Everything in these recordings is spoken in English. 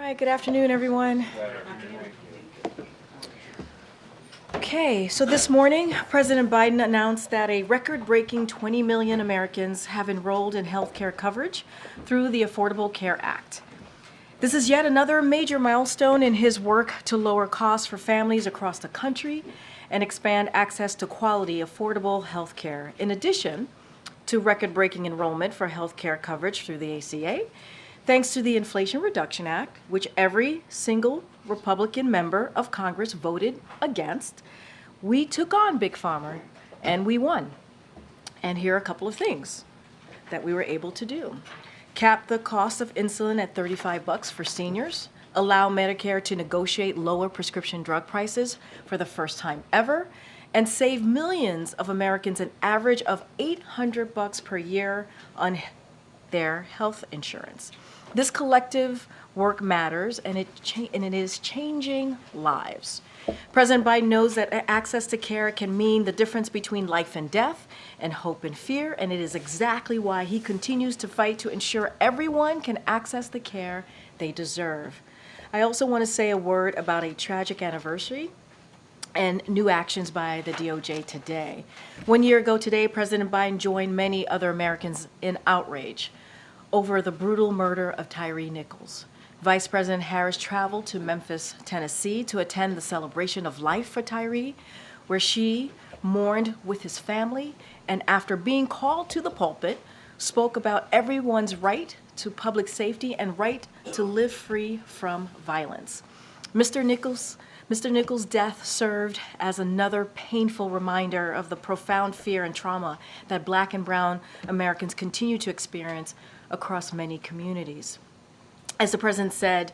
right, good afternoon, everyone. Okay, so this morning, President Biden announced that a record-breaking 20 million Americans have enrolled in health care coverage through the Affordable Care Act. This is yet another major milestone in his work to lower costs for families across the country and expand access to quality, affordable health care. In addition to record-breaking enrollment for health care coverage through the ACA, thanks to the Inflation Reduction Act, which every single Republican member of Congress voted against, we took on Big Pharma and we won. And here are a couple of things that we were able to do. Cap the cost of insulin at $35 for seniors, allow Medicare to negotiate lower prescription drug prices for the first time ever, and save millions of Americans an average of $800 per year on their health insurance. This collective work matters, and it is changing lives. President Biden knows that access to care can mean the difference between life and death and hope and fear, and it is exactly why he continues to fight to ensure everyone can access the care they deserve. I also want to say a word about a tragic anniversary and new actions by the DOJ today. 1 year ago today, President Biden joined many other Americans in outrage over the brutal murder of Tyre Nichols. Vice President Harris traveled to Memphis, Tennessee to attend the celebration of life for Tyre, where she mourned with his family, and after being called to the pulpit, spoke about everyone's right to public safety and right to live free from violence. Mr. Nichols' death served as another painful reminder of the profound fear and trauma that Black and brown Americans continue to experience across many communities. As the president said,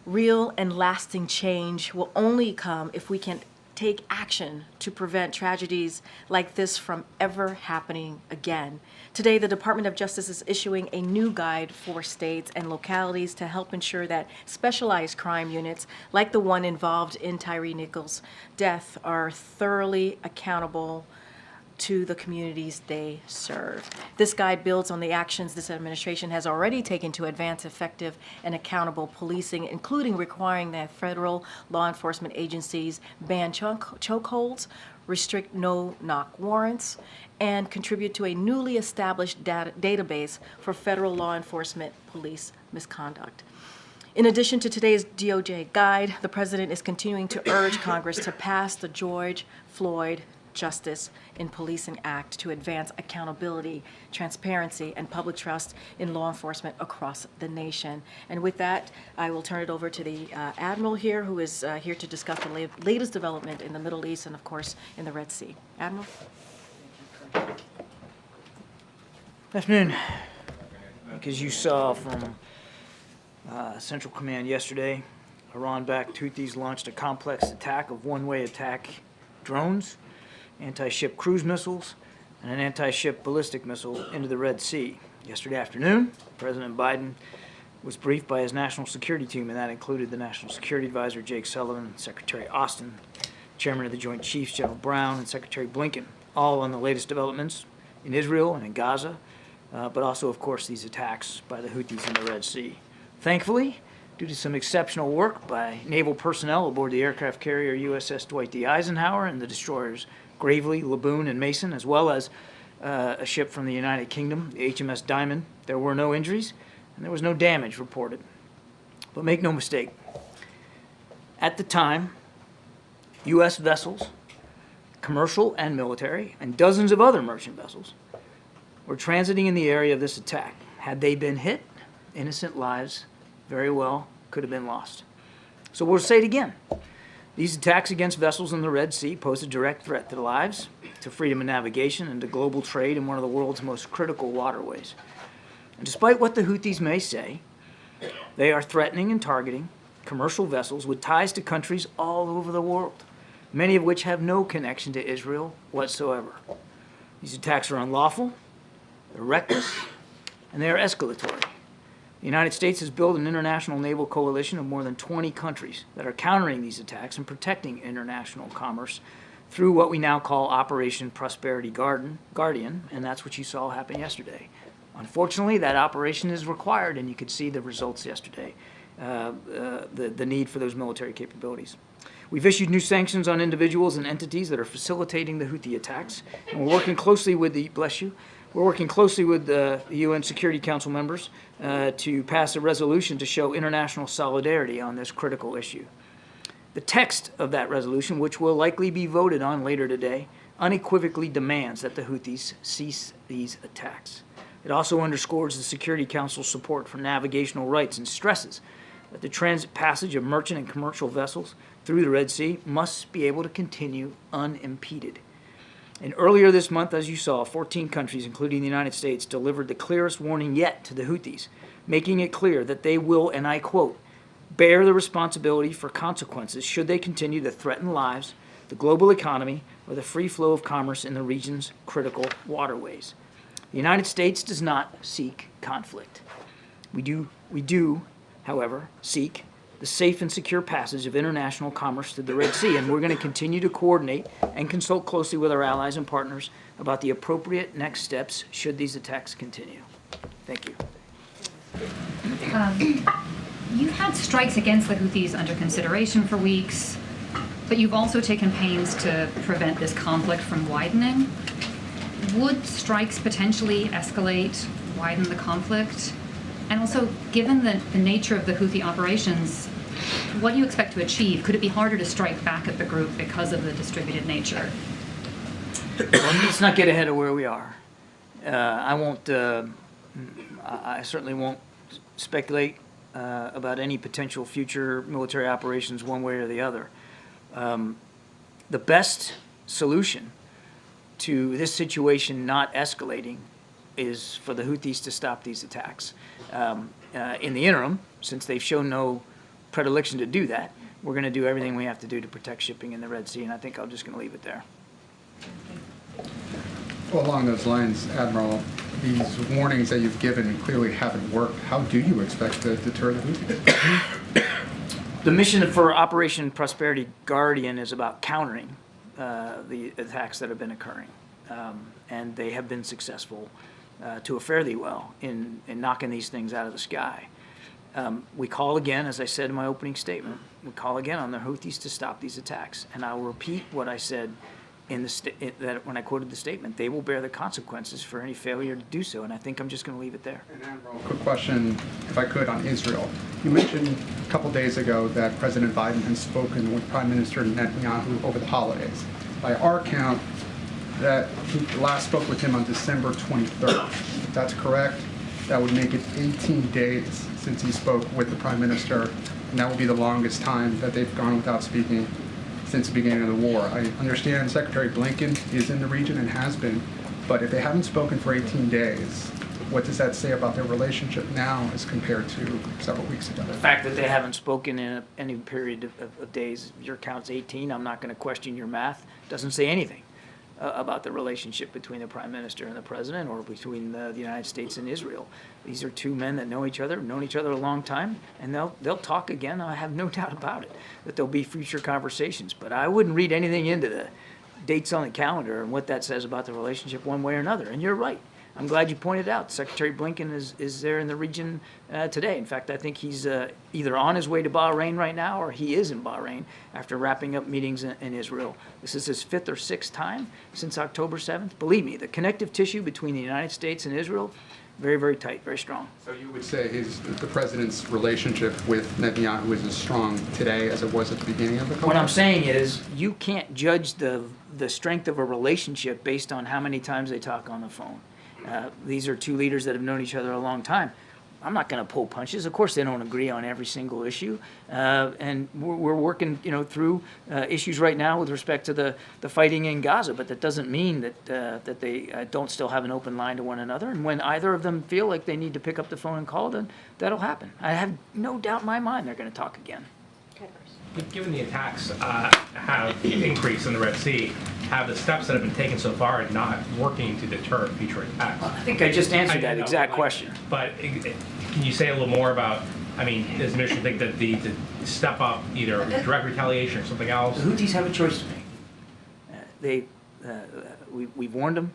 real and lasting change will only come if we can take action to prevent tragedies like this from ever happening again. Today, the Department of Justice is issuing a new guide for states and localities to help ensure that specialized crime units, like the one involved in Tyre Nichols' death, are thoroughly accountable to the communities they serve. This guide builds on the actions this administration has already taken to advance effective and accountable policing, including requiring that federal law enforcement agencies ban chokeholds, restrict no-knock warrants, and contribute to a newly established database for federal law enforcement police misconduct. In addition to today's DOJ guide, the president is continuing to urge Congress to pass the George Floyd Justice in Policing Act to advance accountability, transparency, and public trust in law enforcement across the nation. And with that, I will turn it over to the Admiral here, who is here to discuss the latest development in the Middle East and, of course, in the Red Sea. Admiral? Good afternoon. As you saw from Central Command yesterday, Iran-backed Houthis launched a complex attack of one-way attack drones, anti-ship cruise missiles, and an anti-ship ballistic missile into the Red Sea. Yesterday afternoon, President Biden was briefed by his national security team, and that included the National Security Advisor Jake Sullivan, Secretary Austin, Chairman of the Joint Chiefs General Brown, and Secretary Blinken, all on the latest developments in Israel and in Gaza, but also, of course, these attacks by the Houthis in the Red Sea. Thankfully, due to some exceptional work by naval personnel aboard the aircraft carrier USS Dwight D. Eisenhower and the destroyers Gravely, Laboon, and Mason, as well as a ship from the United Kingdom, the HMS Diamond, there were no injuries and there was no damage reported. But make no mistake, at the time, U.S. vessels, commercial and military, and dozens of other merchant vessels were transiting in the area of this attack. Had they been hit, innocent lives very well could have been lost. So we'll say it again. These attacks against vessels in the Red Sea pose a direct threat to lives, to freedom of navigation, and to global trade in one of the world's most critical waterways. And despite what the Houthis may say, they are threatening and targeting commercial vessels with ties to countries all over the world, many of which have no connection to Israel whatsoever. These attacks are unlawful, they're reckless, and they are escalatory. The United States has built an international naval coalition of more than 20 countries that are countering these attacks and protecting international commerce through what we now call Operation Prosperity Guardian, and that's what you saw happen yesterday. Unfortunately, that operation is required, and you could see the results yesterday. the need for those military capabilities. We've issued new sanctions on individuals and entities that are facilitating the Houthi attacks, and we're working closely with the UN Security Council members to pass a resolution to show international solidarity on this critical issue. The text of that resolution, which will likely be voted on later today, unequivocally demands that the Houthis cease these attacks. It also underscores the Security Council's support for navigational rights and stresses that the transit passage of merchant and commercial vessels through the Red Sea must be able to continue unimpeded. And earlier this month, as you saw, 14 countries, including the United States, delivered the clearest warning yet to the Houthis, making it clear that they will, and I quote, bear the responsibility for consequences should they continue to threaten lives, the global economy, or the free flow of commerce in the region's critical waterways. The United States does not seek conflict. We do, however, seek the safe and secure passage of international commerce through the Red Sea, and we're going to continue to coordinate and consult closely with our allies and partners about the appropriate next steps should these attacks continue. Thank you. You've had strikes against the Houthis under consideration for weeks, but you've also taken pains to prevent this conflict from widening. Would strikes potentially escalate, widen the conflict? And also, given the nature of the Houthi operations, what do you expect to achieve? Could it be harder to strike back at the group because of the distributed nature? Well, let's not get ahead of where we are. I certainly won't speculate about any potential future military operations one way or the other. The best solution to this situation not escalating is for the Houthis to stop these attacks. In the interim, since they've shown no predilection to do that, we're going to do everything we have to do to protect shipping in the Red Sea, and I think I'm just going to leave it there. Well, along those lines, Admiral, these warnings that you've given clearly haven't worked. How do you expect to deter the Houthis? The mission for Operation Prosperity Guardian is about countering the attacks that have been occurring, and they have been successful to a fairly well in knocking these things out of the sky. We call again, as I said in my opening statement, we call again on the Houthis to stop these attacks, and I will repeat what I said that when I quoted the statement. They will bear the consequences for any failure to do so, and I think I'm just going to leave it there. And Admiral, quick question, if I could, on Israel. You mentioned a couple days ago that President Biden has spoken with Prime Minister Netanyahu over the holidays. By our count, that he last spoke with him on December 23rd. If that's correct, that would make it 18 days since he spoke with the Prime Minister, and that will be the longest time that they've gone without speaking since the beginning of the war. I understand Secretary Blinken is in the region and has been, but if they haven't spoken for 18 days, what does that say about their relationship now as compared to several weeks ago? The fact that they haven't spoken in any period of days, your count's 18, I'm not going to question your math, doesn't say anything about the relationship between the Prime Minister and the President, or between the United States and Israel. These are two men that know each other, have known each other a long time, and they'll talk again. I have no doubt about it, that there'll be future conversations. But I wouldn't read anything into the dates on the calendar and what that says about the relationship one way or another. And you're right. I'm glad you pointed out Secretary Blinken is there in the region today. In fact, I think he's either on his way to Bahrain right now, or he is in Bahrain after wrapping up meetings in Israel. This is his 5th or 6th time since October 7th. Believe me, the connective tissue between the United States and Israel, very, very tight, very strong. So you would say the President's relationship with Netanyahu is as strong today as it was at the beginning of the conflict? What I'm saying is you can't judge the strength of a relationship based on how many times they talk on the phone. These are two leaders that have known each other a long time. I'm not going to pull punches. Of course, they don't agree on every single issue, and we're working, through issues right now with respect to the fighting in Gaza. But that doesn't mean that they don't still have an open line to one another. And when either of them feel like they need to pick up the phone and call, then that'll happen. I have no doubt in my mind they're going to talk again. Given the attacks have increased in the Red Sea, have the steps that have been taken so far not working to deter future attacks? I think I just answered that exact question. But can you say a little more about, does the administration think that the step up either direct retaliation or something else? The Houthis have a choice to make. We've warned them.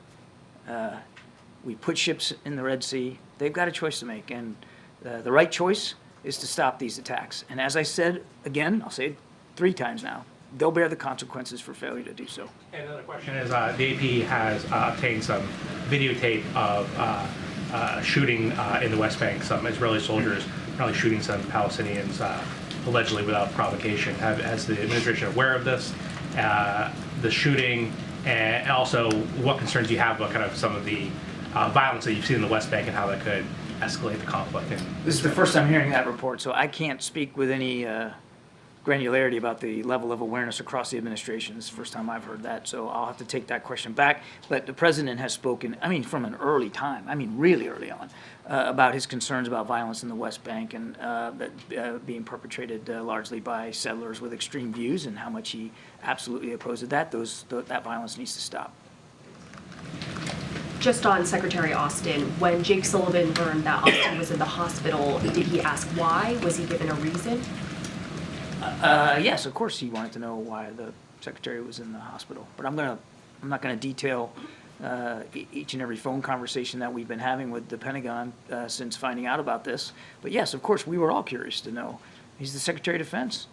We put ships in the Red Sea. They've got a choice to make, and the right choice is to stop these attacks. And as I said, again, I'll say it 3 times now, they'll bear the consequences for failure to do so. And another question is, the AP has obtained some videotape of shooting in the West Bank, some Israeli soldiers apparently shooting some Palestinians allegedly without provocation. Has the administration aware of this, the shooting, and also what concerns you have about kind of some of the violence that you've seen in the West Bank and how that could escalate the conflict? This is the first time hearing that report, so I can't speak with any granularity about the level of awareness across the administration. This is the first time I've heard that, so I'll have to take that question back. But the president has spoken, I mean, from an early time, I mean, really early on, about his concerns about violence in the West Bank and that being perpetrated largely by settlers with extreme views, and how much he absolutely opposes that. That violence needs to stop. Just on Secretary Austin, when Jake Sullivan learned that Austin was in the hospital, did he ask why? Was he given a reason? Yes, of course he wanted to know why the secretary was in the hospital. But I'm not gonna detail each and every phone conversation that we've been having with the Pentagon since finding out about this. But yes, of course, we were all curious to know. He's the Secretary of Defense.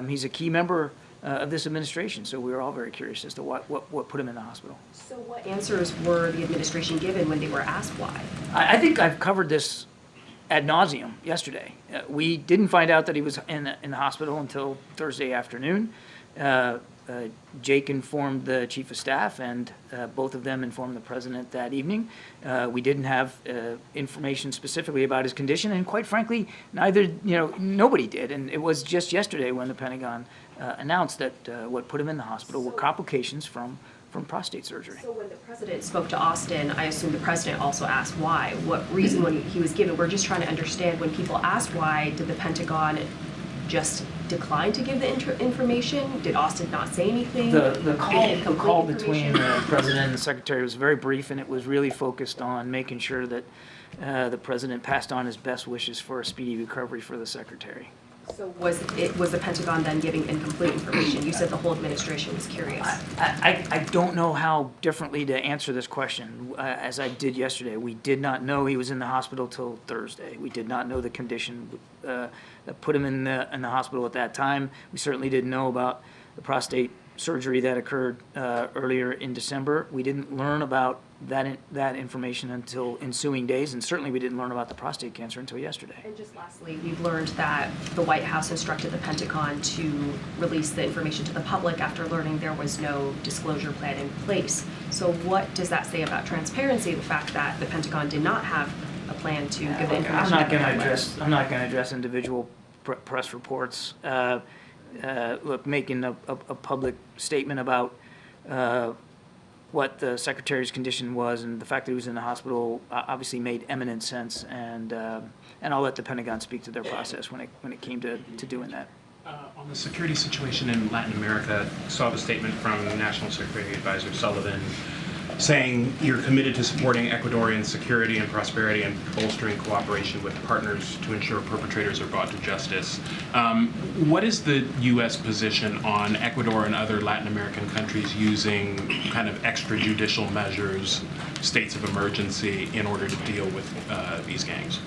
He's a key member of this administration, so we were all very curious as to what put him in the hospital. So what answers were the administration given when they were asked why? I think I've covered this ad nauseum yesterday. We didn't find out that he was in the hospital until Thursday afternoon. Jake informed the chief of staff, and both of them informed the president that evening. We didn't have information specifically about his condition, and quite frankly, nobody did. And it was just yesterday when the Pentagon announced that what put him in the hospital were complications from prostate surgery. So when the president spoke to Austin, I assume the president also asked why. What reason when he was given? We're just trying to understand, when people asked why, did the Pentagon just decline to give the information? Did Austin not say anything? The call between the president and the secretary was very brief, and it was really focused on making sure that the president passed on his best wishes for a speedy recovery for the secretary. So was the Pentagon then giving incomplete information? You said the whole administration was curious. I don't know how differently to answer this question. As I did yesterday, we did not know he was in the hospital till Thursday. We did not know the condition that put him in the hospital at that time. We certainly didn't know about the prostate surgery that occurred earlier in December. We didn't learn about that information until ensuing days, and certainly we didn't learn about the prostate cancer until yesterday. And just lastly, we've learned that the White House instructed the Pentagon to release the information to the public after learning there was no disclosure plan in place. So what does that say about transparency, the fact that the Pentagon did not have a plan to give the information? I'm not going to address individual press reports. Look, making a public statement about what the secretary's condition was and the fact that he was in the hospital obviously made eminent sense, and I'll let the Pentagon speak to their process when it came to doing that. On the security situation in Latin America, saw the statement from National Security Advisor Sullivan saying you're committed to supporting Ecuadorian security and prosperity and bolstering cooperation with partners to ensure perpetrators are brought to justice. What is the U.S. position on Ecuador and other Latin American countries using kind of extrajudicial measures, states of emergency, in order to deal with these gangs?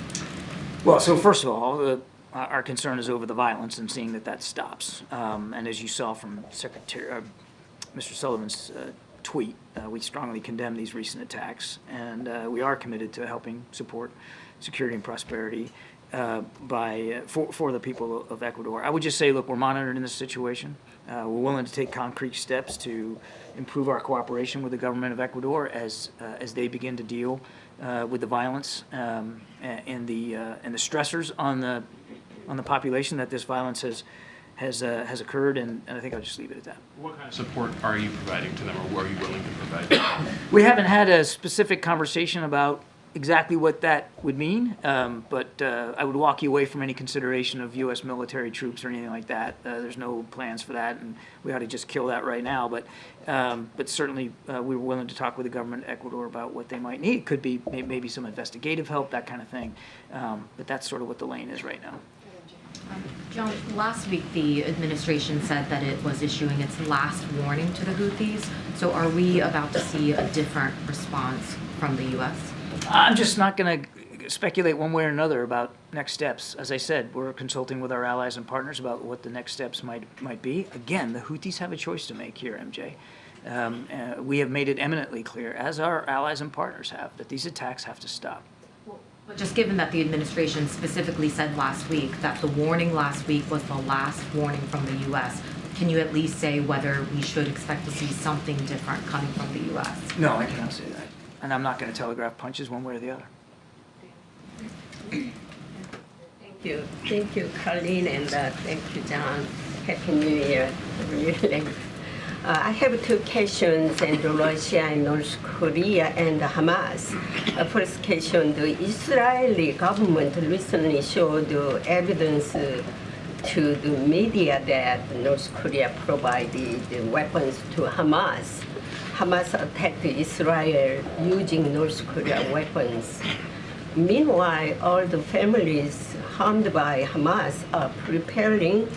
Well, so first of all, our concern is over the violence and seeing that stops. And as you saw from Mr. Sullivan's tweet, we strongly condemn these recent attacks, and we are committed to helping support security and prosperity for the people of Ecuador. I would just say, look, we're monitoring this situation. We're willing to take concrete steps to improve our cooperation with the government of Ecuador as they begin to deal with the violence and the stressors on the population that this violence has occurred, and I think I'll just leave it at that. What kind of support are you providing to them, or are you willing to provide? We haven't had a specific conversation about exactly what that would mean, but I would walk you away from any consideration of U.S. military troops or anything like that. There's no plans for that, and we ought to just kill that right now. But certainly we were willing to talk with the government of Ecuador about what they might need. It could be maybe some investigative help, that kind of thing. But that's sort of what the lane is right now. John, last week the administration said that it was issuing its last warning to the Houthis. So are we about to see a different response from the U.S.? I'm just not going to speculate one way or another about next steps. As I said, we're consulting with our allies and partners about what the next steps might be. Again, the Houthis have a choice to make here, MJ. We have made it eminently clear, as our allies and partners have, that these attacks have to stop. But just given that the administration specifically said last week that the warning last week was the last warning from the U.S., can you at least say whether we should expect to see something different coming from the U.S.? No, I cannot say that. And I'm not going to telegraph punches one way or the other. Thank you, Karine, and thank you, John. Happy New Year, really. I have two questions, and Russia and North Korea and Hamas. First question, the Israeli government recently showed evidence to the media that North Korea provided weapons to Hamas. Hamas attacked Israel using North Korea weapons. Meanwhile, all the families harmed by Hamas are preparing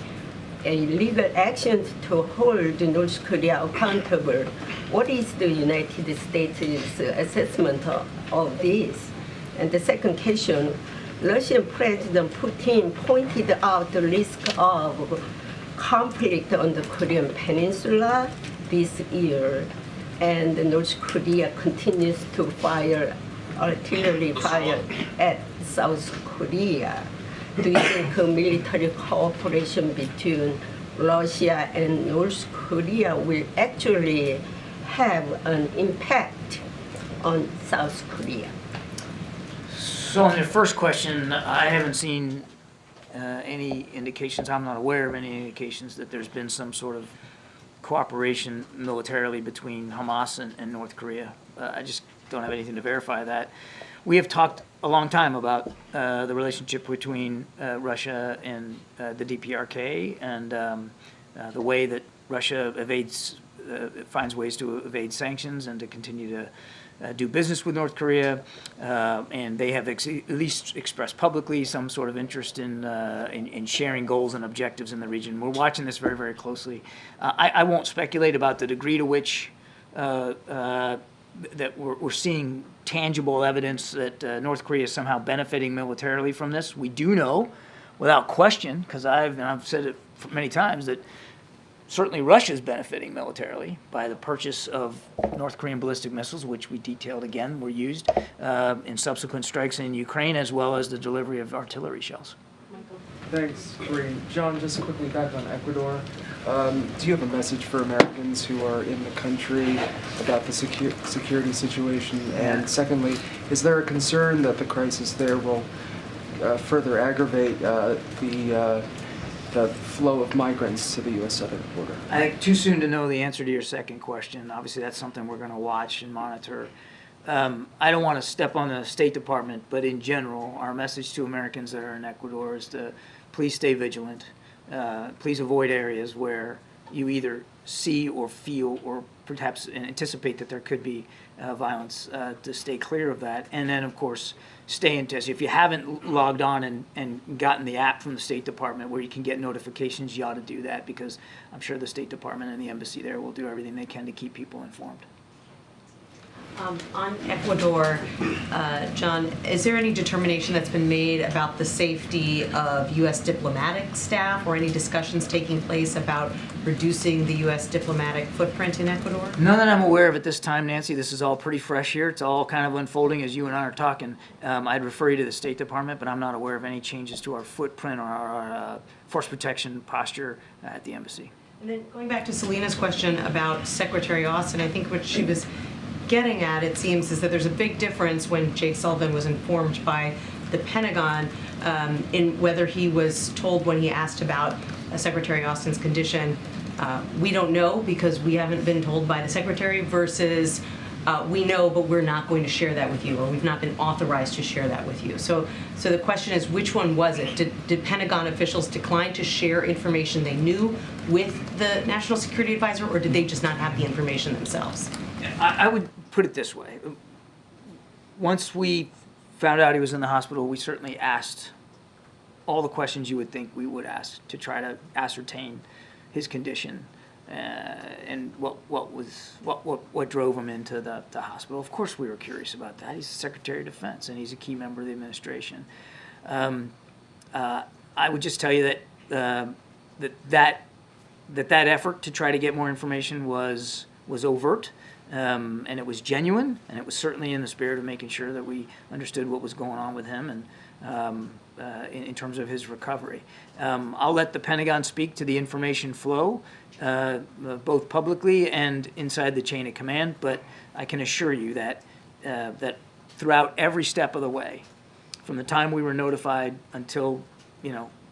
legal actions to hold North Korea accountable. What is the United States' assessment of this? And the second question, Russian President Putin pointed out the risk of conflict on the Korean Peninsula this year, and North Korea continues to fire artillery fire at South Korea. Do you think military cooperation between Russia and North Korea will actually have an impact on South Korea? So on your first question, I haven't seen any indications, I'm not aware of any indications that there's been some sort of cooperation militarily between Hamas and North Korea. I just don't have anything to verify that. We have talked a long time about the relationship between Russia and the DPRK and the way that Russia finds ways to evade sanctions and to continue to do business with North Korea, and they have at least expressed publicly some sort of interest in sharing goals and objectives in the region. We're watching this very, very closely. I won't speculate about the degree to which that we're seeing tangible evidence that North Korea is somehow benefiting militarily from this. We do know, without question, because I've said it many times, that certainly Russia is benefiting militarily by the purchase of North Korean ballistic missiles, which we detailed again were used in subsequent strikes in Ukraine, as well as the delivery of artillery shells. Thanks, Karine. John, just quickly back on Ecuador. Do you have a message for Americans who are in the country about the security situation? And secondly, is there a concern that the crisis there will further aggravate the flow of migrants to the U.S. southern border? I think too soon to know the answer to your second question. Obviously, that's something we're going to watch and monitor. I don't want to step on the State Department, but in general, our message to Americans that are in Ecuador is to please stay vigilant. Please avoid areas where you either see or feel or perhaps anticipate that there could be violence, to stay clear of that. And then, of course, stay in touch. If you haven't logged on and gotten the app from the State Department where you can get notifications, you ought to do that, because I'm sure the State Department and the embassy there will do everything they can to keep people informed. On Ecuador, John, is there any determination that's been made about the safety of U.S. diplomatic staff, or any discussions taking place about reducing the U.S. diplomatic footprint in Ecuador? None that I'm aware of at this time, Nancy. This is all pretty fresh here. It's all kind of unfolding as you and I are talking. I'd refer you to the State Department, but I'm not aware of any changes to our footprint or our force protection posture at the embassy. And then going back to Selena's question about Secretary Austin, I think what she was getting at, it seems, is that there's a big difference when Jake Sullivan was informed by the Pentagon in whether he was told when he asked about Secretary Austin's condition, we don't know because we haven't been told by the Secretary, versus we know but we're not going to share that with you, or we've not been authorized to share that with you. So the question is, which one was it? Did Pentagon officials decline to share information they knew with the National Security Advisor, or did they just not have the information themselves? I would put it this way. Once we found out he was in the hospital, we certainly asked all the questions you would think we would ask to try to ascertain his condition. and what drove him into the hospital. Of course, we were curious about that. He's the Secretary of Defense, and he's a key member of the administration. I would just tell you that that effort to try to get more information was overt, and it was genuine, and it was certainly in the spirit of making sure that we understood what was going on with him and in terms of his recovery. I'll let the Pentagon speak to the information flow, both publicly and inside the chain of command, but I can assure you that that throughout every step of the way, from the time we were notified until,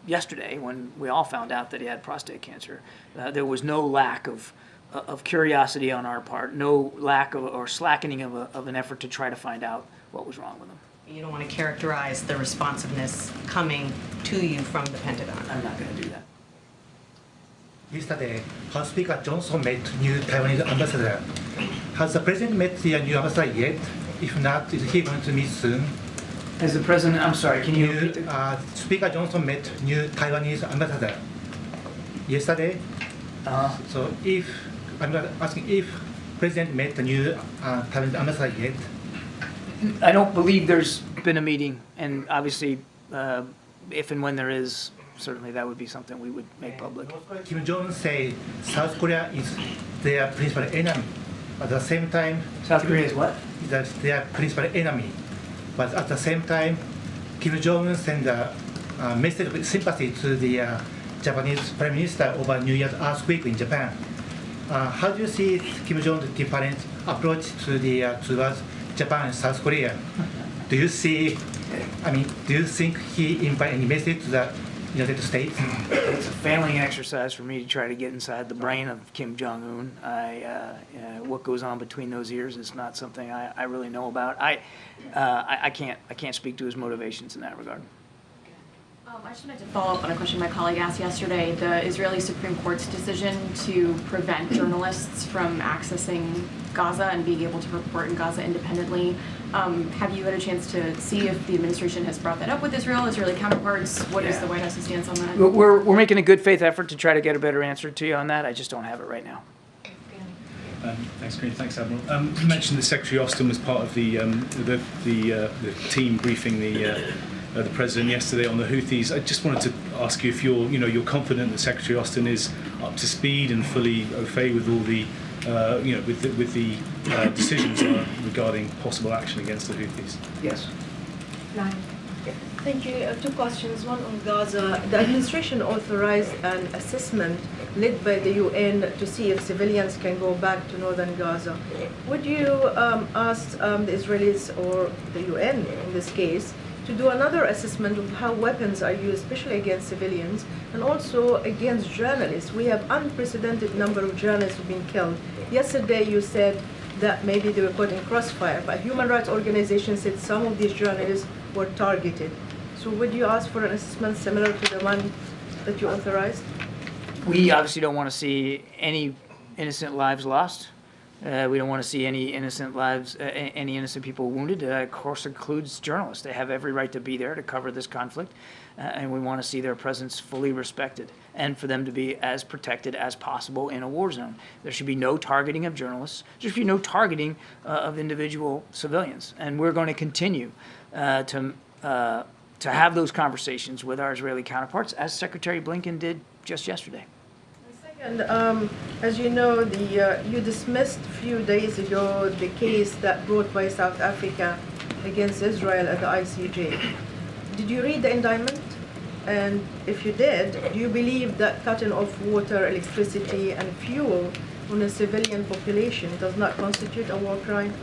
yesterday when we all found out that he had prostate cancer, there was no lack of curiosity on our part, no lack of or slackening of an effort to try to find out what was wrong with him. You don't want to characterize the responsiveness coming to you from the Pentagon. I'm not going to do that. Yesterday, House Speaker Johnson met new Taiwanese ambassador. Has the president met the new ambassador yet? If not, is he going to meet soon? As the president, I'm sorry, can you repeat Speaker Johnson met new Taiwanese ambassador yesterday. So I'm not asking if president met the new Taiwanese ambassador yet. I don't believe there's been a meeting, and obviously, if and when there is, certainly that would be something we would make public. Kim Jong-un say South Korea is their principal enemy. At the same time, South Korea is what? That's their principal enemy. But at the same time, Kim Jong-un sent a message of sympathy to the Japanese Prime Minister over New Year's earthquake in Japan. How do you see Kim Jong-un's different approach to towards Japan and South Korea? Do you think he invite any message to the United States? It's a failing exercise for me to try to get inside the brain of Kim Jong-un. What goes on between those ears is not something I really know about. I can't speak to his motivations in that regard. I just wanted to follow up on a question my colleague asked yesterday. The Israeli Supreme Court's decision to prevent journalists from accessing Gaza and being able to report in Gaza independently. Have you had a chance to see if the administration has brought that up with Israeli counterparts? What is the White House's stance on that? We're making a good faith effort to try to get a better answer to you on that. I just don't have it right now. Thanks, Karine. Thanks, Admiral. You mentioned that Secretary Austin was part of the team briefing the president yesterday on the Houthis. I just wanted to ask you if you're confident that Secretary Austin is up to speed and fully au fait with all the with the decisions regarding possible action against the Houthis. Yes. Thank you. Two questions. One on Gaza. The administration authorized an assessment led by the UN to see if civilians can go back to northern Gaza. Would you ask the Israelis or the UN in this case to do another assessment of how weapons are used, especially against civilians and also against journalists? We have unprecedented number of journalists who've been killed. Yesterday you said that maybe they were caught in crossfire, but human rights organizations said some of these journalists were targeted. So would you ask for an assessment similar to the one that you authorized? We obviously don't want to see any innocent lives lost. We don't want to see any innocent lives, any innocent people wounded. Of course, includes journalists. They have every right to be there to cover this conflict, and we want to see their presence fully respected and for them to be as protected as possible in a war zone. There should be no targeting of journalists. There should be no targeting of individual civilians, and we're going to continue to have those conversations with our Israeli counterparts, as Secretary Blinken did just yesterday. And as you know, you dismissed a few days ago the case that brought by South Africa against Israel at the ICJ. Did you read the indictment? And if you did, do you believe that cutting off water, electricity, and fuel on a civilian population does not constitute a war crime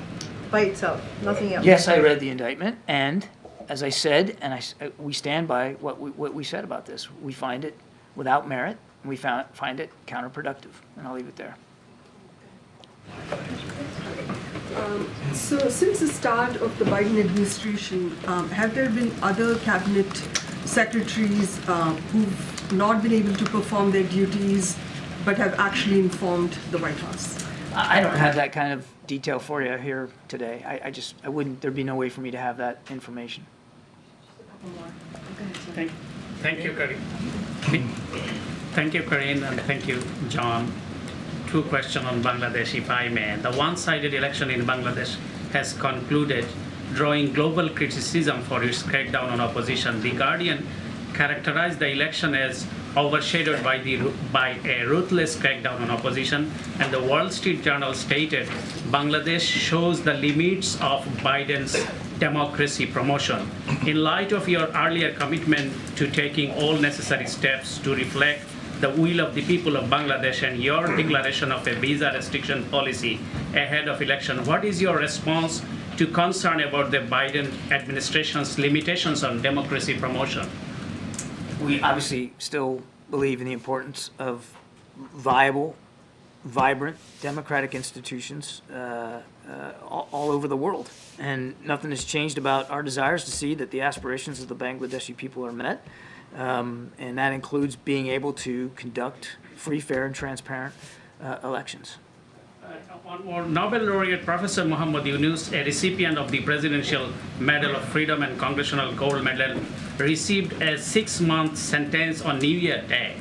by itself, nothing else? Yes, I read the indictment, and as I said, and we stand by what we said about this. We find it without merit. We find it counterproductive, and I'll leave it there. So since the start of the Biden administration, have there been other cabinet secretaries who've not been able to perform their duties but have actually informed the White House? I don't have that kind of detail for you here today. I wouldn't, there'd be no way for me to have that information. Thank you, Karine. Thank you, Karine, and thank you, John. two questions on Bangladesh, if I may. The one-sided election in Bangladesh has concluded, drawing global criticism for its crackdown on opposition. The Guardian characterized the election as overshadowed by a ruthless crackdown on opposition, and the Wall Street Journal stated, Bangladesh shows the limits of Biden's democracy promotion. In light of your earlier commitment to taking all necessary steps to reflect the will of the people of Bangladesh and your declaration of a visa restriction policy ahead of election, what is your response to concern about the Biden administration's limitations on democracy promotion? We obviously still believe in the importance of viable, vibrant democratic institutions all over the world. And nothing has changed about our desires to see that the aspirations of the Bangladeshi people are met. And that includes being able to conduct free, fair, and transparent elections. One more. Nobel laureate Professor Muhammad Yunus, a recipient of the Presidential Medal of Freedom and Congressional Gold Medal, received a 6-month sentence on New Year Day,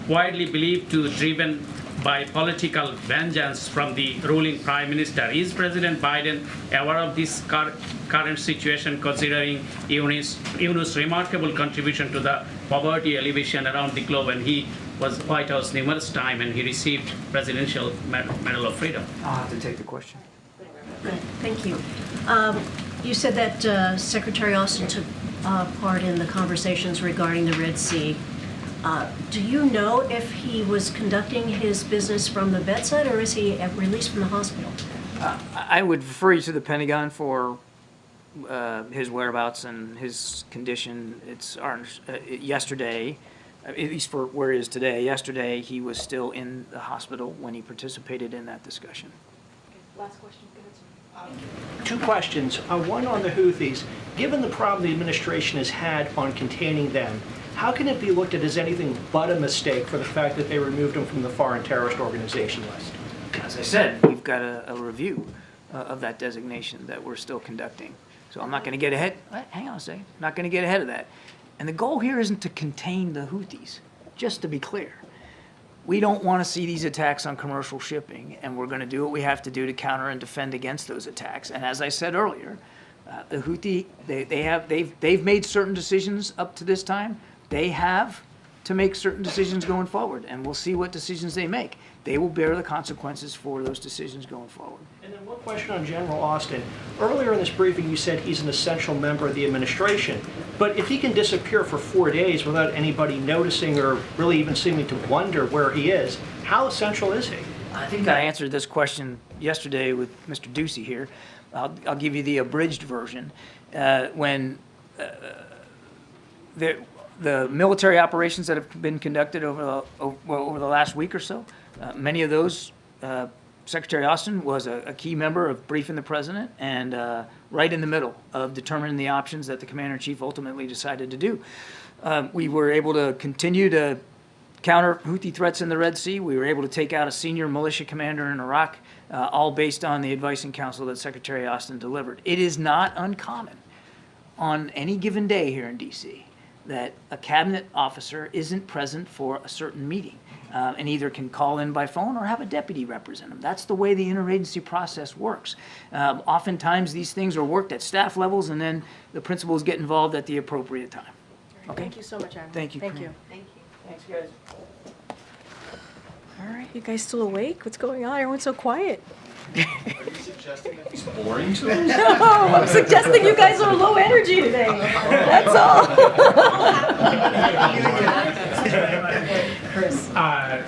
widely believed to be driven by political vengeance from the ruling prime minister. Is President Biden aware of this current situation, considering Yunus' remarkable contribution to the poverty alleviation around the globe, and he was White House numerous times and he received Presidential Medal of Freedom? I'll have to take the question. Thank you. You said that Secretary Austin took part in the conversations regarding the Red Sea. Do you know if he was conducting his business from the bedside, or is he released from the hospital? I would refer you to the Pentagon for his whereabouts and his condition. It's yesterday, at least for where he is today. Yesterday, he was still in the hospital when he participated in that discussion. Last question. Go ahead, sir. Two questions. One on the Houthis. Given the problem the administration has had on containing them, how can it be looked at as anything but a mistake for the fact that they removed them from the foreign terrorist organization list? As I said, we've got a review of that designation that we're still conducting. So I'm not going to get ahead. Hang on a second. I'm not going to get ahead of that. And the goal here isn't to contain the Houthis, just to be clear. We don't want to see these attacks on commercial shipping, and we're going to do what we have to do to counter and defend against those attacks. And as I said earlier, the Houthi, they've made certain decisions up to this time. They have to make certain decisions going forward, and we'll see what decisions they make. They will bear the consequences for those decisions going forward. And then one question on General Austin. Earlier in this briefing, you said he's an essential member of the administration. But if he can disappear for 4 days without anybody noticing or really even seeming to wonder where he is, how essential is he? I think I answered this question yesterday with Mr. Ducey here. I'll give you the abridged version. When the military operations that have been conducted over the last week or so, many of those, Secretary Austin was a key member of briefing the president and right in the middle of determining the options that the commander-in-chief ultimately decided to do. We were able to continue to counter Houthi threats in the Red Sea. We were able to take out a senior militia commander in Iraq, all based on the advice and counsel that Secretary Austin delivered. It is not uncommon on any given day here in D.C. that a cabinet officer isn't present for a certain meeting and either can call in by phone or have a deputy represent them. That's the way the interagency process works. Oftentimes these things are worked at staff levels, and then the principals get involved at the appropriate time. Okay? Thank you so much, Admiral. Thank you. Thank you. Thank you. Thanks, guys. All right, you guys still awake? What's going on? Everyone's so quiet. Are you suggesting that he's boring to us? No, I'm suggesting you guys are low energy today. That's all. Chris.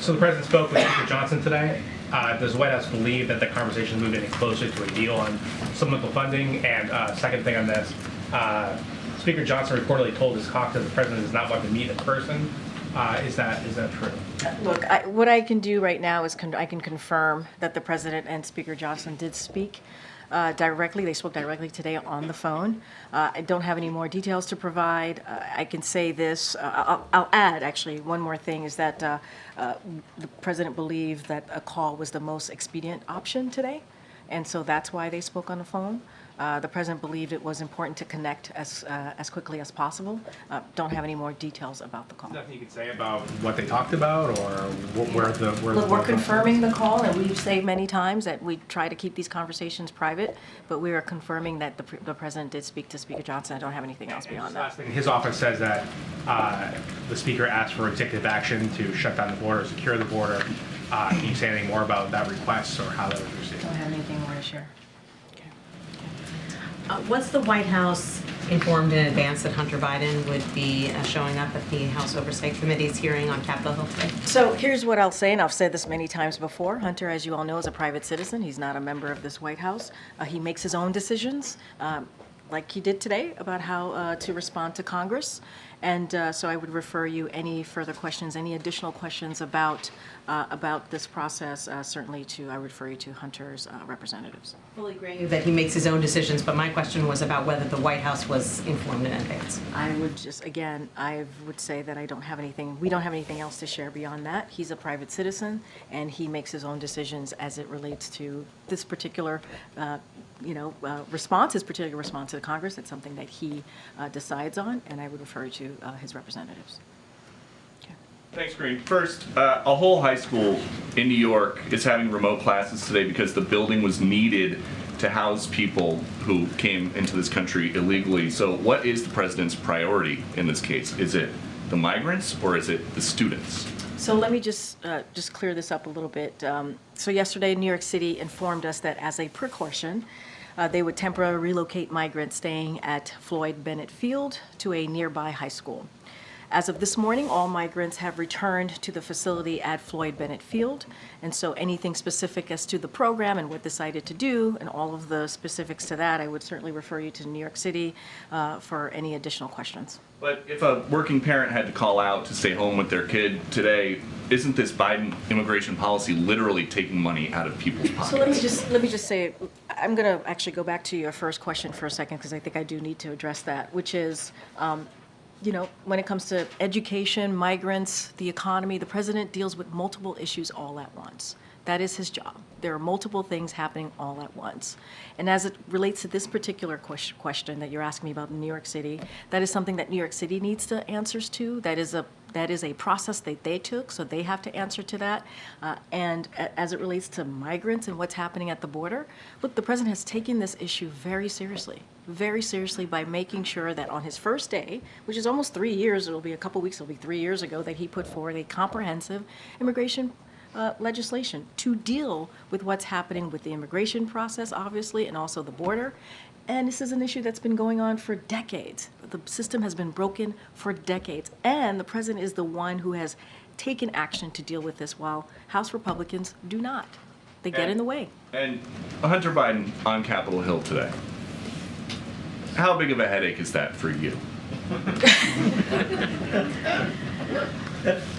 So the president spoke with Speaker Johnson today. Does the White House believe that the conversation moved any closer to a deal on supplemental funding? And second thing on this, Speaker Johnson reportedly told his caucus the president does not want to meet in person. Is that true? Look, what I can do right now is I can confirm that the president and Speaker Johnson did speak directly. They spoke directly today on the phone. I don't have any more details to provide. I can say this. I'll add, actually, one more thing is that the president believed that a call was the most expedient option today. And so that's why they spoke on the phone. The president believed it was important to connect as quickly as possible. Don't have any more details about the call. Nothing you could say about what they talked about or where the Look, we're confirming the call, and we've said many times that we try to keep these conversations private, but we are confirming that the president did speak to Speaker Johnson. I don't have anything else beyond that. Last thing, his office says that the speaker asked for executive action to shut down the border, secure the border. Can you say anything more about that request or how that was received? Don't have anything more to share. Was the White House informed in advance that Hunter Biden would be showing up at the House Oversight Committee's hearing on Capitol Hill today? So here's what I'll say, and I've said this many times before. Hunter, as you all know, is a private citizen. He's not a member of this White House. He makes his own decisions, like he did today, about how to respond to Congress. And so I would refer you any further questions, any additional questions about this process, certainly I would refer you to Hunter's representatives. Fully agree that he makes his own decisions, but my question was about whether the White House was informed in advance. I would just, again, I would say that we don't have anything else to share beyond that. He's a private citizen, and he makes his own decisions as it relates to this particular, response, his particular response to Congress. It's something that he decides on, and I would refer you to his representatives. Thanks, Karine. First, a whole high school in New York is having remote classes today because the building was needed to house people who came into this country illegally. So what is the president's priority in this case? Is it the migrants or is it the students? So let me just clear this up a little bit. So yesterday, New York City informed us that as a precaution, they would temporarily relocate migrants staying at Floyd Bennett Field to a nearby high school. As of this morning, all migrants have returned to the facility at Floyd Bennett Field, and so anything specific as to the program and what decided to do and all of the specifics to that, I would certainly refer you to New York City for any additional questions. But if a working parent had to call out to stay home with their kid today, isn't this Biden immigration policy literally taking money out of people's pockets? So let me just say, I'm going to actually go back to your first question for a second because I think I do need to address that, which is, when it comes to education, migrants, the economy, the president deals with multiple issues all at once. That is his job. There are multiple things happening all at once. And as it relates to this particular question that you're asking me about in New York City, that is something that New York City needs the answers to. That is a process that they took, so they have to answer to that. And as it relates to migrants and what's happening at the border, look, the president has taken this issue very seriously by making sure that on his first day, which is almost 3 years, it'll be a couple weeks, it'll be 3 years ago, that he put forward a comprehensive immigration legislation to deal with what's happening with the immigration process, obviously, and also the border. And this is an issue that's been going on for decades. The system has been broken for decades, and the president is the one who has taken action to deal with this while House Republicans do not. They get in the way. And Hunter Biden on Capitol Hill today. How big of a headache is that for you?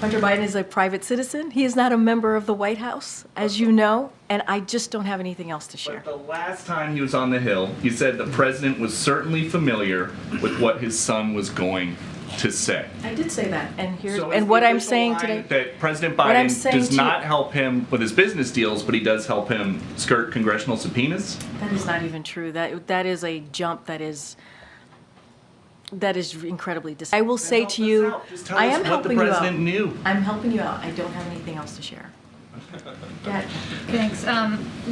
Hunter Biden is a private citizen. He is not a member of the White House, as you know, and I just don't have anything else to share. But the last time he was on the Hill, he said the president was certainly familiar with what his son was going to say. I did say that, and here's So and what I'm saying today. That President Biden does not help him with his business deals, but he does help him skirt congressional subpoenas? That is not even true. That is a jump that is incredibly I will say to you, I am helping you out. What the president knew. I'm helping you out. I don't have anything else to share. Go ahead. Thanks.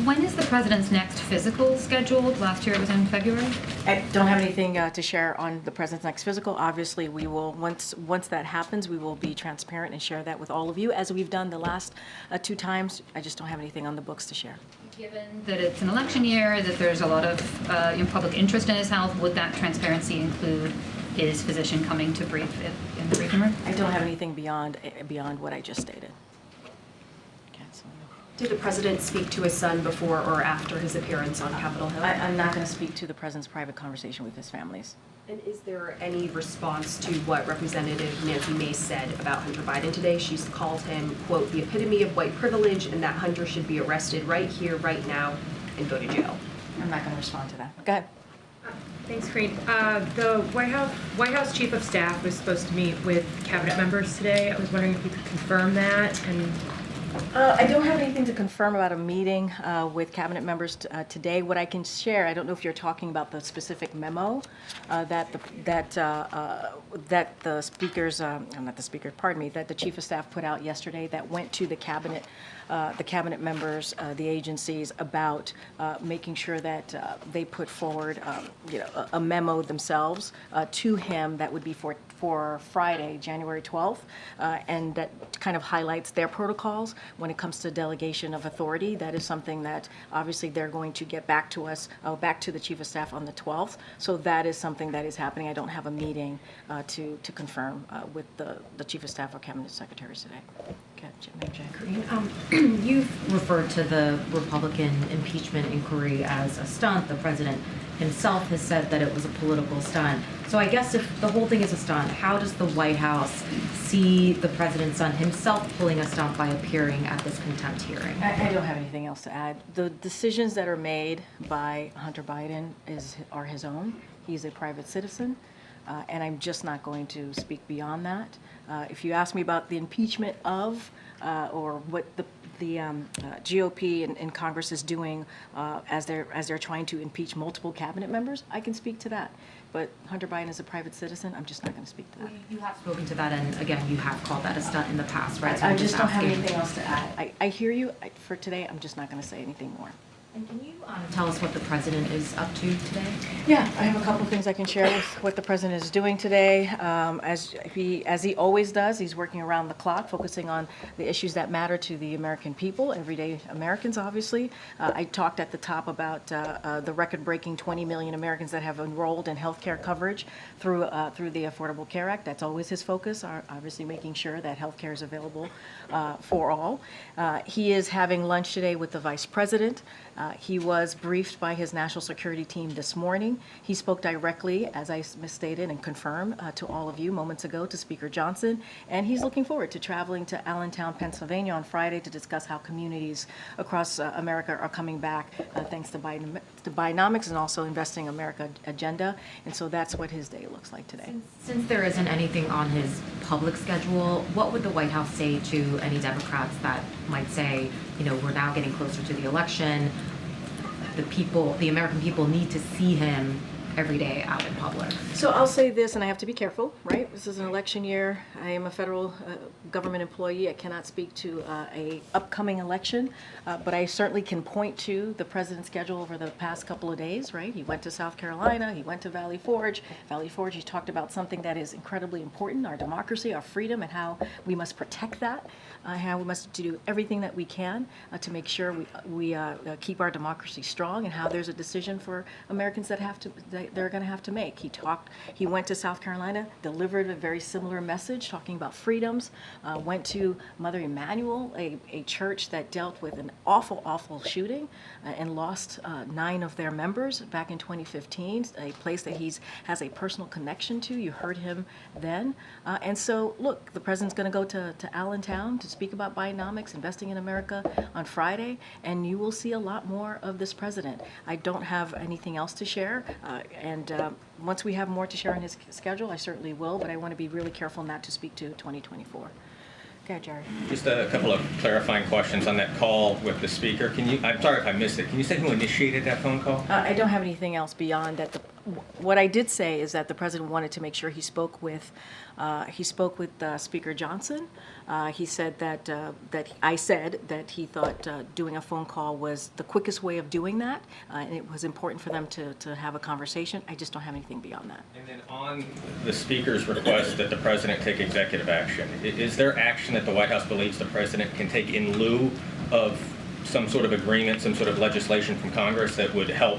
When is the president's next physical scheduled? Last year it was in February. I don't have anything to share on the president's next physical. Obviously, we will once that happens, we will be transparent and share that with all of you, as we've done the last 2 times. I just don't have anything on the books to share. Given that it's an election year, that there's a lot of public interest in his health, would that transparency include his physician coming to brief in the briefing room? I don't have anything beyond what I just stated. Did the president speak to his son before or after his appearance on Capitol Hill? I'm not going to speak to the president's private conversation with his families. And is there any response to what Representative Nancy Mace said about Hunter Biden today? She's called him, quote, the epitome of white privilege, and that Hunter should be arrested right here, right now, and go to jail. I'm not going to respond to that. Go ahead. Thanks, Karine. The White House Chief of Staff was supposed to meet with cabinet members today. I was wondering if you could confirm that and I don't have anything to confirm about a meeting with cabinet members today. What I can share, I don't know if you're talking about the specific memo that the speakers, not the speaker, pardon me, that the chief of staff put out yesterday that went to the cabinet members, the agencies, about making sure that they put forward, a memo themselves to him that would be for Friday, January 12th, and that kind of highlights their protocols when it comes to delegation of authority. That is something that obviously they're going to get back to us, back to the chief of staff on the 12th. So that is something that is happening. I don't have a meeting to confirm with the chief of staff or cabinet secretaries today. Okay, Karine, you've referred to the Republican impeachment inquiry as a stunt. The president himself has said that it was a political stunt. So I guess if the whole thing is a stunt, how does the White House see the president's son himself pulling a stunt by appearing at this contempt hearing? I don't have anything else to add. The decisions that are made by Hunter Biden are his own. He's a private citizen, and I'm just not going to speak beyond that. If you ask me about the impeachment of or what the GOP and Congress is doing as they're trying to impeach multiple cabinet members, I can speak to that. But Hunter Biden is a private citizen. I'm just not going to speak to that. You have spoken to that, and again, you have called that a stunt in the past, right? So I I'm just don't have asking. anything else to add. I hear you. For today, I'm just not going to say anything more. And can you tell us what the president is up to today? Yeah, I have a couple of things I can share with what the president is doing today. As he always does, he's working around the clock, focusing on the issues that matter to the American people, everyday Americans, obviously. I talked at the top about the record-breaking 20 million Americans that have enrolled in health care coverage through the Affordable Care Act. That's always his focus, obviously making sure that health care is available for all. He is having lunch today with the vice president. He was briefed by his national security team this morning. He spoke directly, as I misstated and confirmed to all of you moments ago, to Speaker Johnson, and he's looking forward to traveling to Allentown, Pennsylvania on Friday to discuss how communities across America are coming back thanks to Bidenomics and also Investing America agenda, and so that's what his day looks like today. Since there isn't anything on his public schedule, what would the White House say to any Democrats that might say, we're now getting closer to the election, the American people need to see him every day out in public? So I'll say this, and I have to be careful, right? This is an election year. I am a federal government employee. I cannot speak to a upcoming election, but I certainly can point to the president's schedule over the past couple of days, right? He went to South Carolina. He went to Valley Forge. Valley Forge, he talked about something that is incredibly important, our democracy, our freedom, and how we must protect that, how we must do everything that we can to make sure we keep our democracy strong, and how there's a decision for Americans that they're going to have to make. He went to South Carolina, delivered a very similar message, talking about freedoms, went to Mother Emanuel, a church that dealt with an awful shooting and lost 9 of their members back in 2015, a place that he has a personal connection to. You heard him then. And so, look, the president's going to go to Allentown to speak about Bidenomics, Investing in America on Friday, and you will see a lot more of this president. I don't have anything else to share, and once we have more to share on his schedule, I certainly will, but I want to be really careful not to speak to 2024. Okay, Jerry. Just a couple of clarifying questions on that call with the speaker. I'm sorry if I missed it. Can you say who initiated that phone call? I don't have anything else beyond that. What I did say is that the president wanted to make sure he spoke with Speaker Johnson. He said that I said that he thought doing a phone call was the quickest way of doing that, and it was important for them to have a conversation. I just don't have anything beyond that. And then on the speaker's request that the president take executive action, is there action that the White House believes the president can take in lieu of some sort of agreement, some sort of legislation from Congress that would help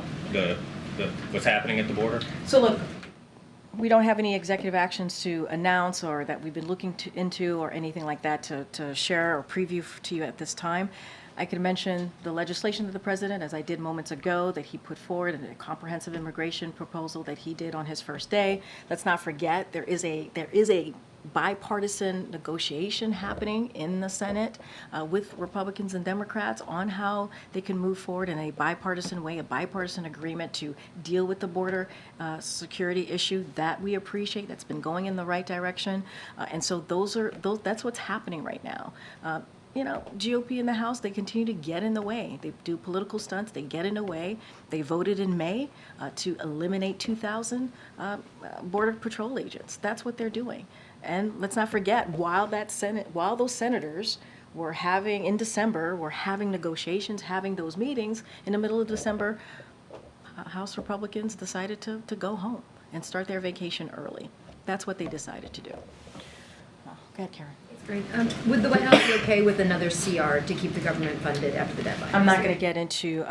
what's happening at the border? So look, we don't have any executive actions to announce or that we've been looking into or anything like that to share or preview to you at this time. I can mention the legislation of the president, as I did moments ago, that he put forward, and a comprehensive immigration proposal that he did on his first day. Let's not forget there is a bipartisan negotiation happening in the Senate with Republicans and Democrats on how they can move forward in a bipartisan way, a bipartisan agreement to deal with the border security issue that we appreciate. That's been going in the right direction, and so that's what's happening right now. GOP in the House, they continue to get in the way. They do political stunts. They get in the way. They voted in May to eliminate 2,000 Border Patrol agents. That's what they're doing. And let's not forget, while those senators were in December, were having negotiations, having those meetings, in the middle of December, House Republicans decided to go home and start their vacation early. That's what they decided to do. Go ahead, Karen. Great. Would the White House be okay with another CR to keep the government funded after the deadline? I'm not going to get into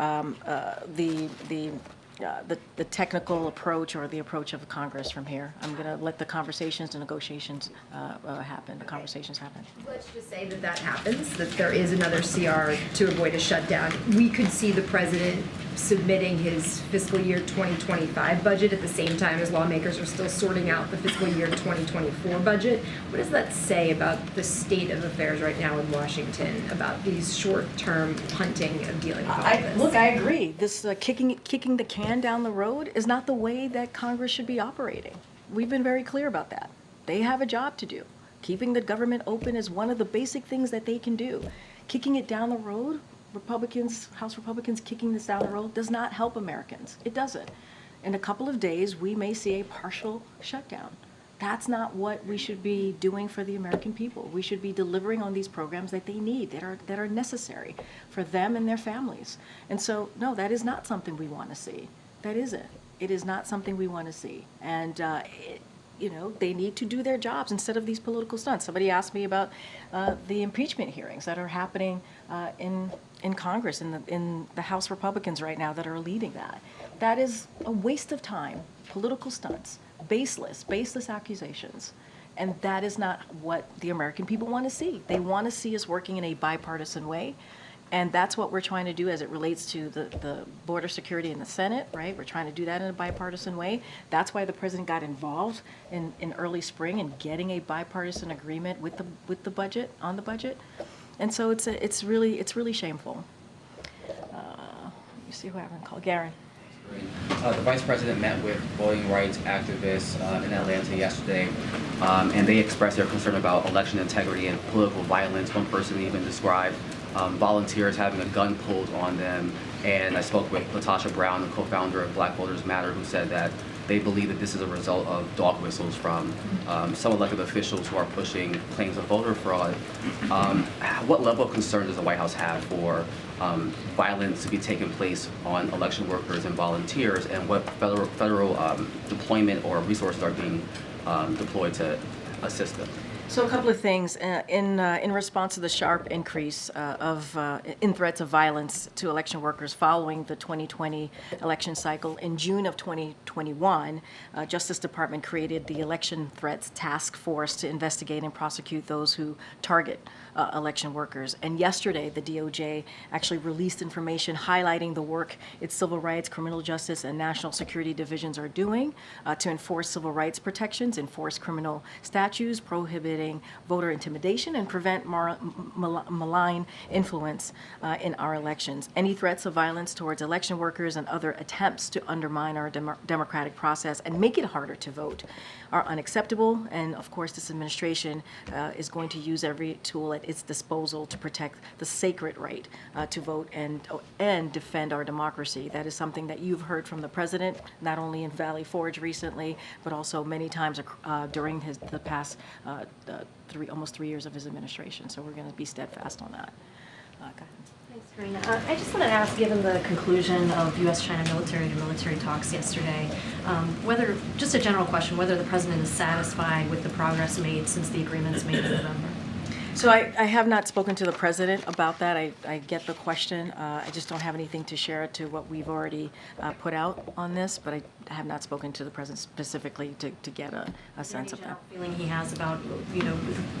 the technical approach or the approach of Congress from here. I'm going to let the conversations and negotiations happen. The conversations happen. Let's just say that happens, that there is another CR to avoid a shutdown. We could see the president submitting his fiscal year 2025 budget at the same time as lawmakers are still sorting out the fiscal year 2024 budget. What does that say about the state of affairs right now in Washington, about these short-term punting of dealing with all this? Look, I agree. This kicking the can down the road is not the way that Congress should be operating. We've been very clear about that. They have a job to do. Keeping the government open is one of the basic things that they can do. Kicking it down the road, House Republicans kicking this down the road does not help Americans. It doesn't. In a couple of days, we may see a partial shutdown. That's not what we should be doing for the American people. We should be delivering on these programs that they need, that are necessary for them and their families. And so, no, that is not something we want to see. That isn't. It is not something we want to see. And they need to do their jobs instead of these political stunts. Somebody asked me about the impeachment hearings that are happening in Congress, in the House Republicans right now that are leading that. That is a waste of time, political stunts, baseless accusations. And that is not what the American people want to see. They want to see us working in a bipartisan way. And that's what we're trying to do as it relates to the border security in the Senate, right? We're trying to do that in a bipartisan way. That's why the president got involved in early spring in getting a bipartisan agreement with the budget, on the budget. And so it's really shameful. You see who I haven't called, Garen. The Vice President met with voting rights activists in Atlanta yesterday, and they expressed their concern about election integrity and political violence. One person even described volunteers having a gun pulled on them. And I spoke with Latasha Brown, the co-founder of Black Voters Matter, who said that they believe that this is a result of dog whistles from some elected officials who are pushing claims of voter fraud. What level of concern does the White House have for violence to be taking place on election workers and volunteers, and what federal deployment or resources are being deployed to assist them? So a couple of things in response to the sharp increase in threats of violence to election workers following the 2020 election cycle. In June of 2021, Justice Department created the Election Threats Task Force to investigate and prosecute those who target election workers. And yesterday, the DOJ actually released information highlighting the work its civil rights, criminal justice, and national security divisions are doing to enforce civil rights protections, enforce criminal statutes, prohibiting voter intimidation, and prevent malign influence in our elections. Any threats of violence towards election workers and other attempts to undermine our democratic process and make it harder to vote are unacceptable. And of course, this administration is going to use every tool at its disposal to protect the sacred right to vote and defend our democracy. That is something that you've heard from the president, not only in Valley Forge recently, but also many times during the past almost 3 years of his administration. So we're going to be steadfast on that. Go ahead. Thanks, Karine. I just want to ask, given the conclusion of U.S.-China military talks yesterday, just a general question, whether the president is satisfied with the progress made since the agreements made in November. So I have not spoken to the president about that. I get the question. I just don't have anything to share to what we've already put out on this, but I have not spoken to the president specifically to get a sense of that. Feeling he has about,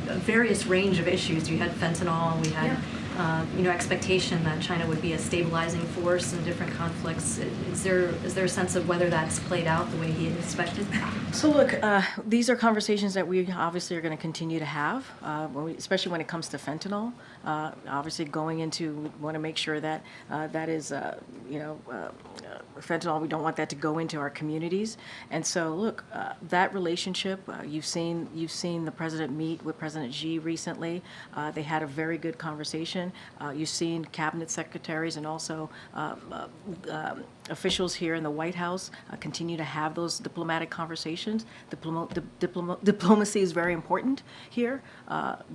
a various range of issues. You had fentanyl, we had expectation that China would be a stabilizing force in different conflicts. Is there a sense of whether that's played out the way he had expected? So look, these are conversations that we obviously are going to continue to have, especially when it comes to fentanyl. Obviously, going into, we want to make sure that that is, fentanyl. We don't want that to go into our communities. And so, look, that relationship. You've seen the president meet with President Xi recently. They had a very good conversation. You've seen cabinet secretaries and also officials here in the White House continue to have those diplomatic conversations. Diplomacy is very important here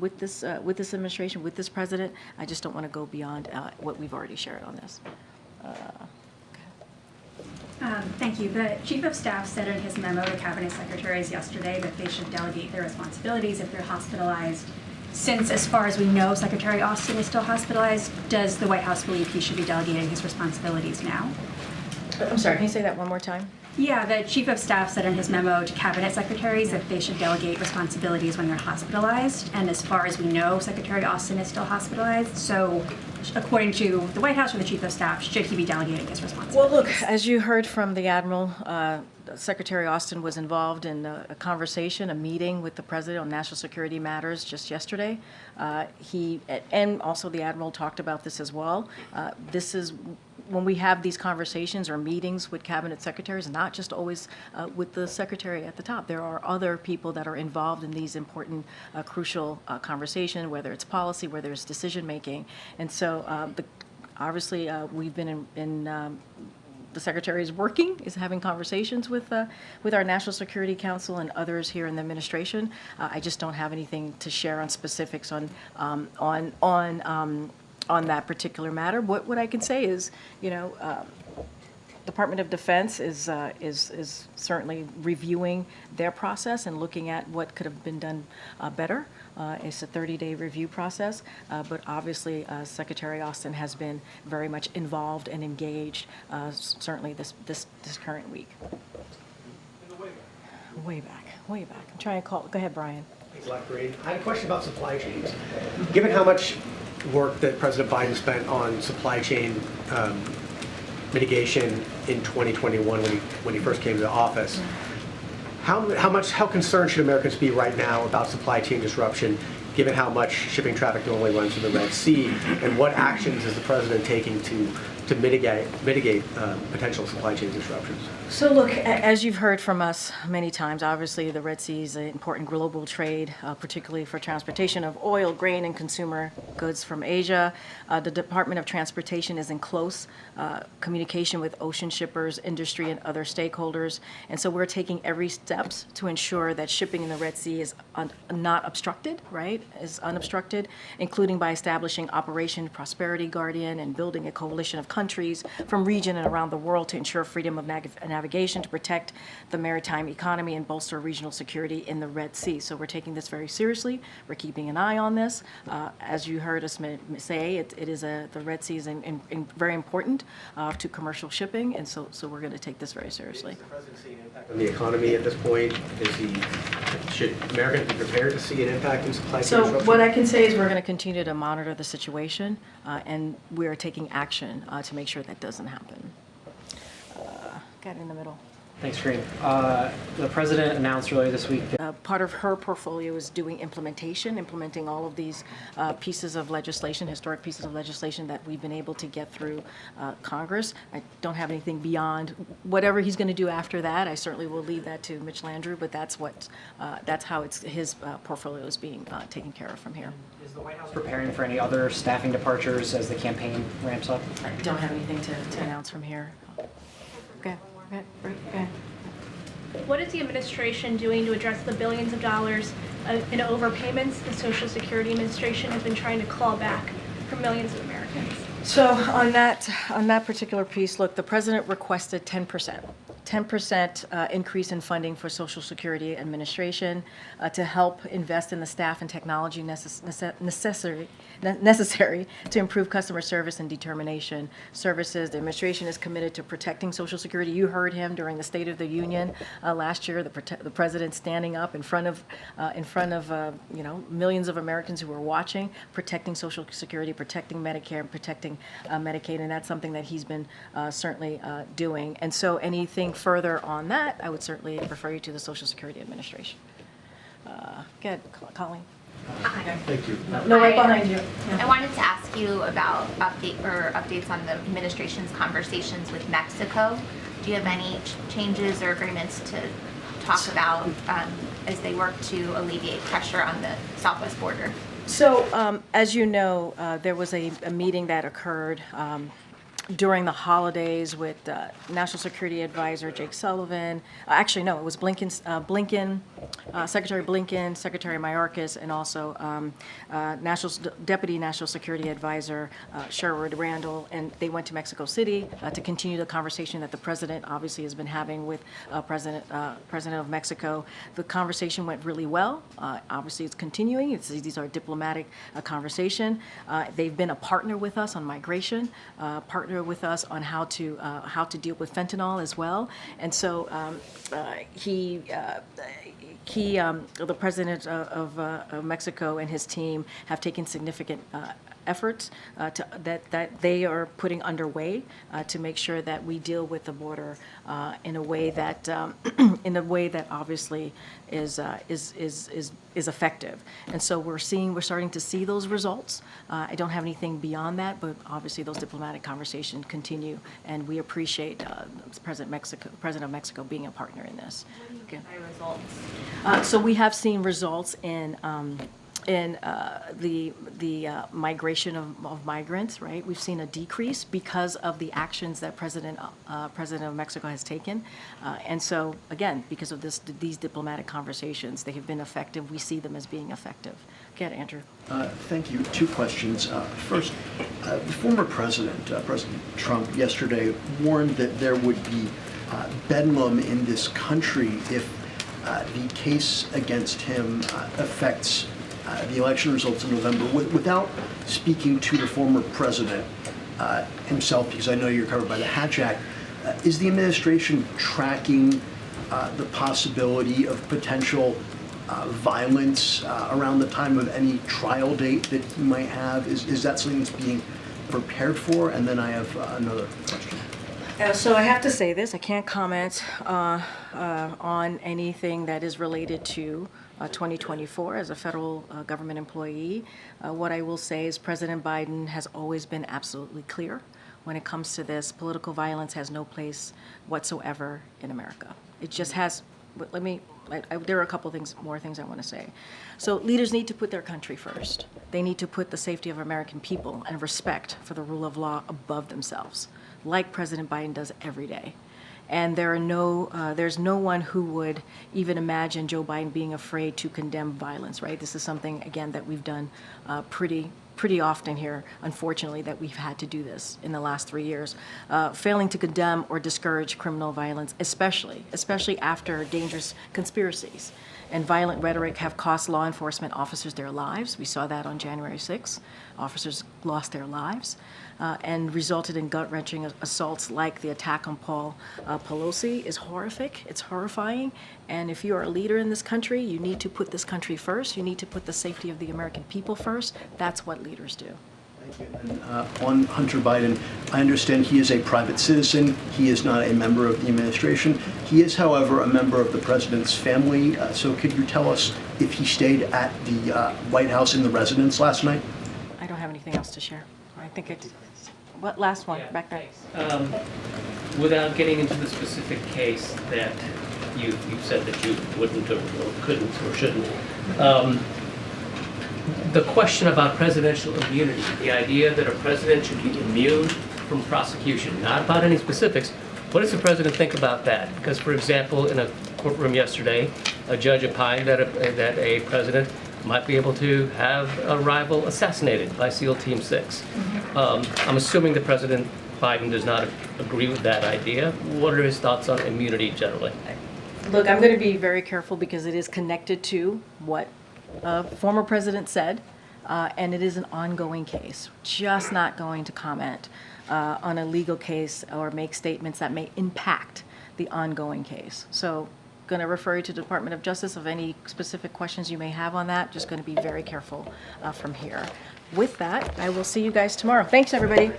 with this administration, with this president. I just don't want to go beyond what we've already shared on this. Thank you. The Chief of Staff said in his memo to Cabinet Secretaries yesterday that they should delegate their responsibilities if they're hospitalized. Since, as far as we know, Secretary Austin is still hospitalized, does the White House believe he should be delegating his responsibilities now? I'm sorry, can you say that one more time? Yeah, the Chief of Staff said in his memo to Cabinet Secretaries that they should delegate responsibilities when they're hospitalized. And as far as we know, Secretary Austin is still hospitalized. So according to the White House or the Chief of Staff, should he be delegating his responsibilities? Well, look, as you heard from the Admiral, Secretary Austin was involved in a conversation, a meeting with the President on national security matters just yesterday. And also the Admiral talked about this as well. This is when we have these conversations or meetings with cabinet secretaries, not just always with the secretary at the top. There are other people that are involved in these important, crucial conversations, whether it's policy, whether it's decision making. And so obviously we've been the Secretary is working, is having conversations with our National Security Council and others here in the administration. I just don't have anything to share on specifics on that particular matter. What I can say is, Department of Defense is certainly reviewing their process and looking at what could have been done better. It's a 30-day review process, but obviously Secretary Austin has been very much involved and engaged, certainly this current week. Way back. I'm trying to call. Go ahead, Brian. Thanks a lot, Karine. I had a question about supply chains. Given how much work that President Biden spent on supply chain mitigation in 2021 when he first came to office, how concerned should Americans be right now about supply chain disruption, given how much shipping traffic normally runs through the Red Sea, and what actions is the president taking to mitigate potential supply chain disruptions? So look, as you've heard from us many times, obviously the Red Sea is an important global trade, particularly for transportation of oil, grain, and consumer goods from Asia. The Department of Transportation is in close communication with ocean shippers, industry, and other stakeholders. And so we're taking every steps to ensure that shipping in the Red Sea is not obstructed, right? Is unobstructed, including by establishing Operation Prosperity Guardian and building a coalition of countries from region and around the world to ensure freedom of navigation, to protect the maritime economy and bolster regional security in the Red Sea. So we're taking this very seriously. We're keeping an eye on this. As you heard us say, the Red Sea is very important to commercial shipping, and so we're going to take this very seriously. Is the president seeing an impact on the economy at this point? Should Americans be prepared to see an impact in supply chain disruption? So what I can say is we're going to continue to monitor the situation, and we are taking action to make sure that doesn't happen. Got it in the middle. Thanks, Karine. The president announced earlier this week that part of her portfolio is doing implementing all of these pieces of legislation, historic pieces of legislation that we've been able to get through Congress. I don't have anything beyond whatever he's going to do after that. I certainly will leave that to Mitch Landrieu, but that's how his portfolio is being taken care of from here. Is the White House preparing for any other staffing departures as the campaign ramps up? I don't have anything to announce from here. Okay. What is the administration doing to address the billions of dollars in overpayments the Social Security Administration has been trying to claw back from millions of Americans? So on that particular piece, look, the president requested 10%. 10% increase in funding for Social Security Administration to help invest in the staff and technology necessary to improve customer service and determination services. The administration is committed to protecting Social Security. You heard him during the State of the Union last year, the president standing up in front of millions of Americans who were watching, protecting Social Security, protecting Medicare, and protecting Medicaid, and that's something that he's been certainly doing. And so anything further on that, I would certainly refer you to the Social Security Administration. Go ahead, Colleen. Thank you. No, right behind you. I wanted to ask you about updates on the administration's conversations with Mexico. Do you have any changes or agreements to talk about as they work to alleviate pressure on the southwest border? So, as you know, there was a meeting that occurred during the holidays with National Security Advisor Jake Sullivan. Actually, no, it was Secretary Blinken, Secretary Mayorkas, and also Deputy National Security Advisor Sherwood Randall, and they went to Mexico City to continue the conversation that the president obviously has been having with President of Mexico. The conversation went really well. Obviously, it's continuing. These are diplomatic conversation. They've been a partner with us on migration, partner with us on how to deal with fentanyl as well. And so the president of Mexico and his team have taken significant efforts that they are putting underway to make sure that we deal with the border in a way that obviously is effective. And so we're starting to see those results. I don't have anything beyond that, but obviously those diplomatic conversations continue, and we appreciate President of Mexico being a partner in this. By results. So we have seen results in the migration of migrants, right? We've seen a decrease because of the actions that President of Mexico has taken. And so, again, because of these diplomatic conversations, they have been effective. We see them as being effective. Go ahead, Andrew. Thank you. Two questions. First, the former president, President Trump, yesterday warned that there would be bedlam in this country if the case against him affects the election results in November. Without speaking to the former president himself, because I know you're covered by the Hatch Act, is the administration tracking the possibility of potential violence around the time of any trial date that he might have? Is that something that's being prepared for? And then I have another question. So I have to say this, I can't comment on anything that is related to 2024 as a federal government employee. What I will say is President Biden has always been absolutely clear when it comes to this. Political violence has no place whatsoever in America. It just has. But there are a couple more things I want to say. So leaders need to put their country first. They need to put the safety of American people and respect for the rule of law above themselves, like President Biden does every day. And there's no one who would even imagine Joe Biden being afraid to condemn violence, right? This is something, again, that we've done pretty often here, unfortunately, that we've had to do this in the last 3 years. Failing to condemn or discourage criminal violence, especially after dangerous conspiracies and violent rhetoric have cost law enforcement officers their lives. We saw that on January 6th. Officers lost their lives and resulted in gut-wrenching assaults like the attack on Paul Pelosi is horrific. It's horrifying. And if you are a leader in this country, you need to put this country first. You need to put the safety of the American people first. That's what leaders do. Thank you. And on Hunter Biden, I understand he is a private citizen. He is not a member of the administration. He is, however, a member of the president's family. So could you tell us if he stayed at the White House in the residence last night? I don't have anything else to share. I think it's... What, last one, back there. Without getting into the specific case that you've said that you wouldn't or couldn't or shouldn't, the question about presidential immunity, the idea that a president should be immune from prosecution, not about any specifics. What does the president think about that? Because, for example, in a courtroom yesterday, a judge opined that a president might be able to have a rival assassinated by SEAL Team 6. I'm assuming the president Biden does not agree with that idea. What are his thoughts on immunity generally? Look, I'm going to be very careful because it is connected to what a former president said, and it is an ongoing case. Just not going to comment on a legal case or make statements that may impact the ongoing case. So, going to refer you to the Department of Justice of any specific questions you may have on that. Just going to be very careful from here. With that, I will see you guys tomorrow. Thanks, everybody.